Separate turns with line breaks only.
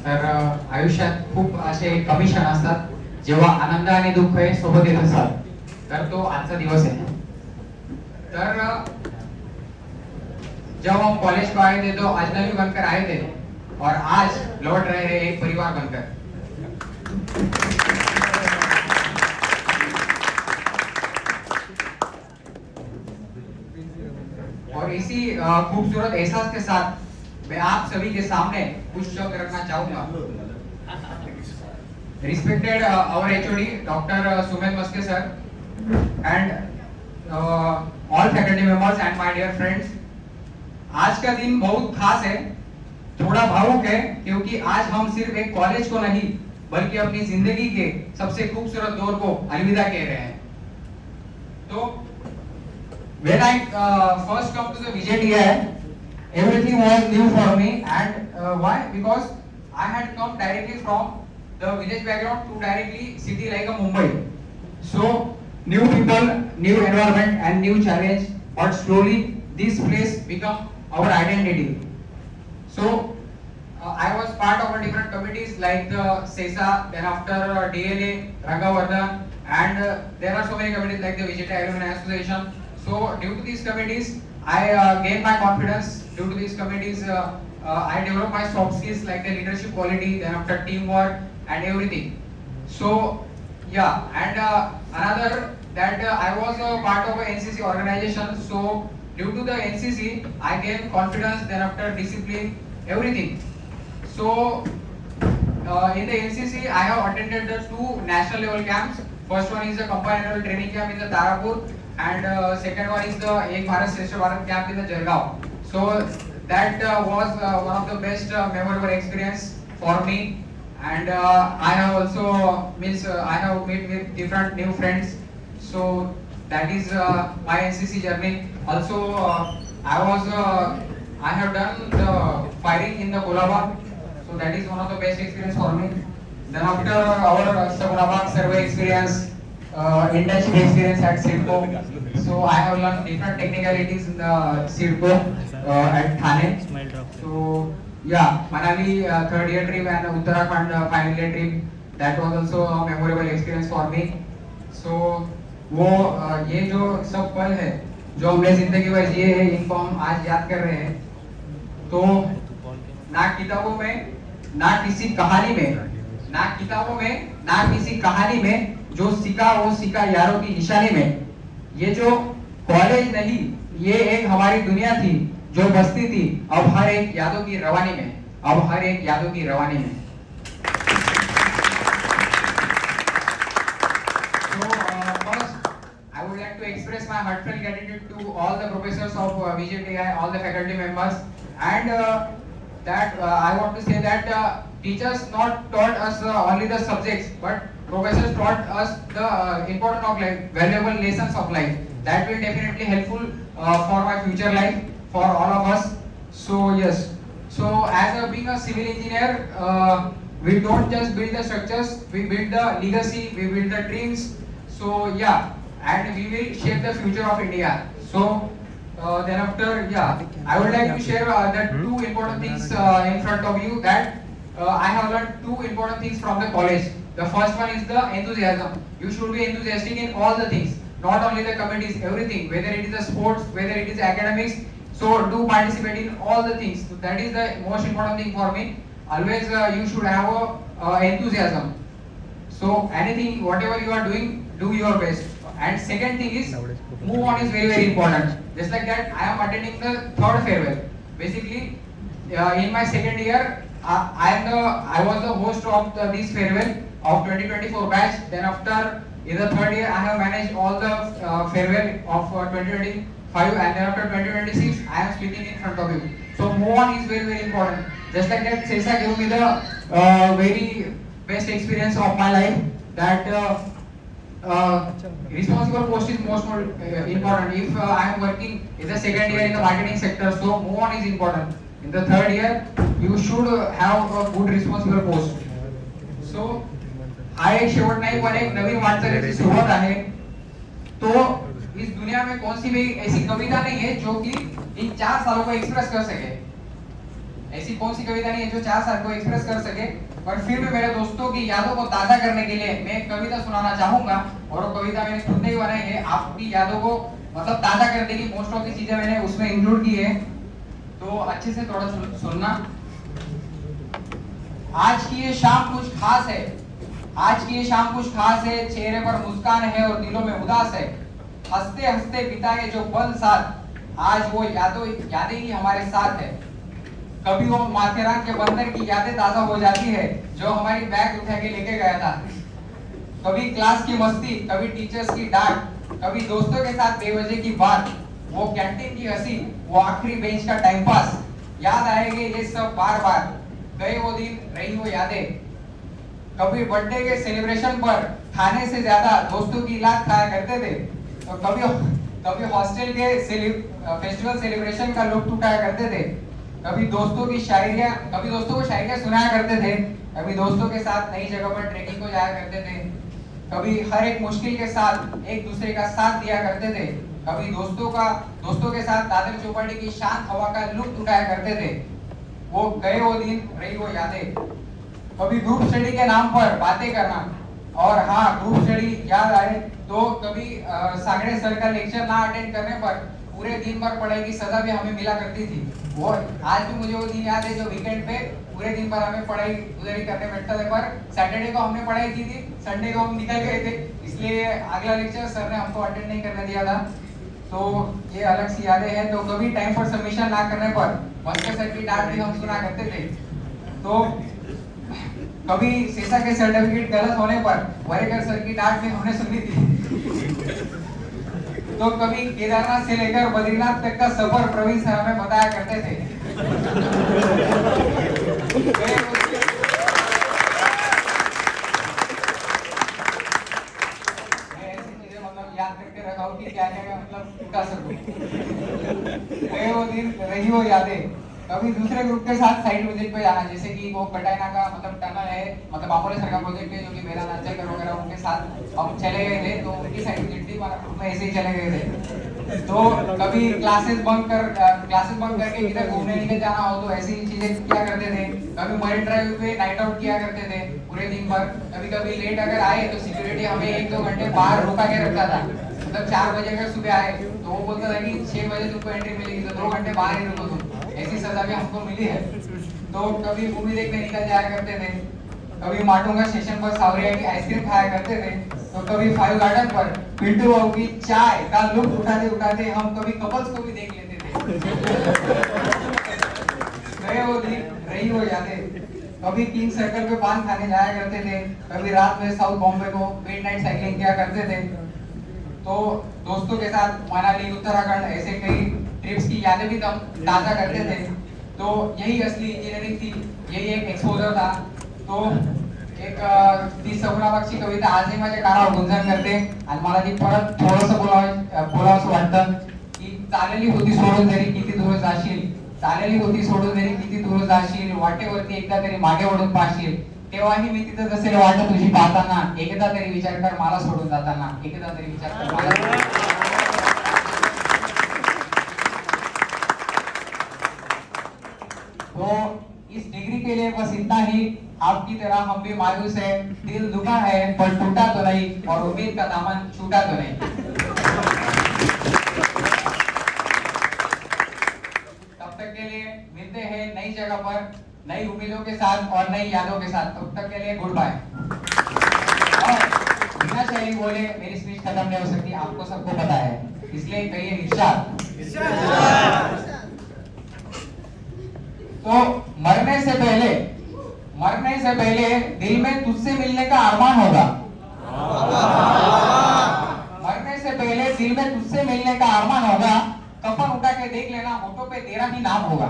तर आयुष्यात खूप असे कमी क्षण असतात जेव्हा आनंद आणि दुःख हे सोबत येत असतात. तर तो आजचा दिवस आहे. तर जब हम कॉलेज को आए थे तो अजनबी बनकर आए थे और आज लौट रहे हैं एक परिवार बनकर. और इसी खूबसूरत एहसास के साथ मैं आप सभी के सामने कुछ शब्द रखना चाहूंगा. Respected our HOD Dr. Sumit Maske sir and all faculty members and my dear friends. आज का दिन बहुत खास है, थोड़ा भावुक है, क्योंकि आज हम सिर्फ एक कॉलेज को नहीं बल्कि अपनी जिंदगी के सबसे खूबसूरत दौर को अलविदा कह रहे हैं. तो when I first come to the VJTI, everything was new for me, and why? Because I had come directly from the village background to directly city like a Mumbai. So new people, new environment, and new challenge. But slowly this place become our identity. So I was part of a different committees like the SESA, then after DLA, Rangavardhan, and there are so many committees like the VJTI Alumni Association. So due to these committees, I gained my confidence. Due to these committees, I developed my soft skills like the leadership quality, then after teamwork and everything. So yeah, and another that I was a part of a NCC organization. So due to the NCC, I gained confidence, then after discipline, everything. So in the NCC, I have attended the 2 national level camps. First one is the combined annual training camp in the Tarapur, and second one is the Ek Bharat Shresth Bharat camp in the Jalgaon. So that was one of the best memorable experience for me, and I have also I have met with different new friends. So that is my NCC journey. Also I have done the firing in the Kolaba, so that is one of the best experience for me. Then after our Sabunabad survey experience, internship experience at CIDCO. So I have learned different technicalities in the CIDCO at Thane. So yeah, Manali third year trip and Uttarakhand final year trip. That was also a memorable experience for me. So वो ये जो सब पल है जो हमने जिंदगी भर जिए हैं, इनको हम आज याद कर रहे हैं. तो ना किताबों में, ना किसी कहानी में, ना किताबों में, ना किसी कहानी में जो सीखा वो सीखा यारों की निशानी में. ये जो कॉलेज नहीं, ये एक हमारी दुनिया थी जो बसती थी अब हर एक यादों की रवानी में, अब हर एक यादों की रवानी में. I would like to express my heartfelt gratitude to all the professors of VJTI, all the faculty members, and that I want to say that teachers not taught us only the subjects, but professors taught us the important of life, valuable lessons of life. That will definitely helpful for my future life, for all of us. So yes, so as being a civil engineer, we don't just build the structures, we build the legacy, we build the dreams. So yeah, and we will shape the future of India. So then after, yeah, I would like to share the 2 important things in front of you, that I have learned 2 important things from the college. The first one is the enthusiasm. You should be enthusiastic in all the things, not only the committees, everything, whether it is the sports, whether it is academics. So do participate in all the things. So that is the most important thing for me. Always you should have enthusiasm. So anything, whatever you are doing, do your best. And second thing is, move on is very, very important. Just like that, I am attending the 3rd farewell. Basically, in my 2nd year, I was the host of this farewell of 2024 batch. Then after, in the 3rd year, I have managed all the farewell of 2025, and then after 2026, I am speaking in front of you. So move on is very, very important. Just like that, SESA gave me the very best experience of my life. That responsible post is most important. If I am working in the 2nd year in the marketing sector, so move on is important. In the 3rd year, you should have a good responsible post. So हा एक शेवट नाही, पण एक नवीन वाटचालीची सुरुवात आहे. तो इस दुनिया में कौन सी भी ऐसी कविता नहीं है जो कि इन 4 सालों को एक्सप्रेस कर सके. ऐसी कौन सी कविता नहीं है जो 4 साल को एक्सप्रेस कर सके, पर फिर भी मेरे दोस्तों की यादों को ताजा करने के लिए मैं एक कविता सुनाना चाहूंगा। और वो कविता मैंने खुद नहीं बनाई है, आपकी यादों को मतलब ताजा करने की मोस्ट ऑफ दी चीजें मैंने उसमें इंक्लूड की है, तो अच्छे से थोड़ा सुनना। आज की ये शाम कुछ खास है, आज की ये शाम कुछ खास है, चेहरे पर मुस्कान है और दिलों में उदास है। हंसते हंसते बिताए जो पल साथ, आज वो यादें ही हमारे साथ है। कभी वो माथेरान के बंदर की यादें ताजा हो जाती है जो हमारी बैग उठा के लेके गया था। कभी क्लास की मस्ती, कभी टीचर्स की डांट, कभी दोस्तों के साथ बेवजह की बात, वो कैंटीन की हंसी, वो आखिरी बेंच का टाइम पास, याद आएंगे ये सब बार बार। गए वो दिन, रही वो यादें। कभी बर्थडे के सेलिब्रेशन पर खाने से ज्यादा दोस्तों की लात खाया करते थे, तो कभी हॉस्टल के फेस्टिवल सेलिब्रेशन का लुत्फ उठाया करते थे। कभी दोस्तों को शायरियां सुनाया करते थे, कभी दोस्तों के साथ नई जगह पर ट्रेकिंग को जाया करते थे। कभी हर एक मुश्किल के साथ एक दूसरे का साथ दिया करते थे। कभी दोस्तों के साथ दादर चौपाटी की शांत हवा का लुत्फ उठाया करते थे। वो गए वो दिन, रही वो यादें। कभी ग्रुप स्टडी के नाम पर बातें करना, और हाँ ग्रुप स्टडी याद आए तो कभी सागड़े सर का लेक्चर ना अटेंड करने पर पूरे दिन भर पढ़ाई की सजा भी हमें मिला करती थी। वो आज भी मुझे वो दिन याद है जो वीकेंड पे पूरे दिन भर हमें पढ़ाई उधर ही करने बैठता था, पर सैटरडे को हमने पढ़ाई की थी, संडे को हम निकल गए थे, इसलिए अगला लेक्चर सर ने हमको अटेंड नहीं करने दिया था। तो ये अलग सी यादें हैं। तो कभी टाइम पर सबमिशन ना करने पर मस्कर सर की डांट भी हम सुना करते थे। तो कभी सीसा के सर्टिफिकेट गलत होने पर वरेकर सर की डांट भी हमने सुनी थी। तो कभी केदारनाथ से लेकर बद्रीनाथ तक का सफर प्रवीण सर हमें बताया करते थे। याद करके रखा हूँ कि क्या क्या मतलब कर सकूं। वो दिन, रही वो यादें। कभी दूसरे ग्रुप के साथ साइड विजिट पे जाना, जैसे कि वो कटाइना का मतलब टनल है, मतलब आमोले सर का प्रोजेक्ट है जो कि मेरा नाचकर वगैरह उनके साथ हम चले गए थे, तो उनकी साइड विजिट थी, मतलब ऐसे ही चले गए थे। तो कभी क्लासेस बंक करके किधर घूमने निकल जाना हो तो ऐसी चीजें किया करते थे। कभी मरीन ड्राइव पे नाइट आउट किया करते थे पूरे दिन भर। कभी लेट अगर आए तो सिक्योरिटी हमें 1-2 घंटे बाहर रुका के रखता था, मतलब 4 बजे अगर सुबह आए तो वो बोलता था कि 6 बजे तुमको एंट्री मिलेगी, तो 2 घंटे बाहर ही रुको तुम। ऐसी सजा भी हमको मिली है। तो कभी मूवी देखने निकल जाया करते थे, कभी माटुंगा स्टेशन पर सावरिया की आइसक्रीम खाया करते थे, तो कभी 5 गार्डन पर पिंटू बाबू की चाय का लुत्फ उठाते हम कभी कपल्स को भी देख लेते थे। गए वो दिन, रही वो यादें। कभी किंग सर्कल पे पान खाने जाया करते थे, कभी रात में साउथ बॉम्बे को मिडनाइट साइकिलिंग किया करते थे। तो दोस्तों के साथ मनाली, उत्तराखंड ऐसे कई ट्रिप्स की यादें भी हम ताजा करते थे। तो यही असली इंजीनियरिंग थी, यही एक एक्सपोजर था। तो एक ती सगुणाबागची कविता आजही माझ्या कानावर गुंजन करते आणि मला ती परत थोडंसं बोलावंसं वाटतं की चालेली होती सोडून जरी किती दूर जाशील, चालेली होती सोडून जरी किती दूर जाशील, वाटेवरती एकदा तरी मागे वळून पाहशील, तेव्हाही मी तिथं जसे वाट तुझी पाहताना, एकदा तरी विचार कर मला सोडून जाताना, एकदा तरी विचार कर मला। तो इस डिग्री के लिए बस इतना ही। आपकी तरह हम भी मायूस है, दिल दुखा है पर टूटा तो नहीं, और उम्मीद का दामन छूटा तो नहीं। तब तक के लिए मिलते हैं नई जगह पर, नई उम्मीदों के साथ और नई यादों के साथ। तब तक के लिए गुड बाय। और बिना शैली बोले मेरी स्पीच खत्म नहीं हो सकती, आपको सबको पता है, इसलिए कहिए इरशाद। तो मरने से पहले दिल में तुझसे मिलने का अरमान होगा। मरने से पहले दिल में तुझसे मिलने का अरमान होगा। कफन उठा के देख लेना, होठों पे तेरा ही नाम होगा।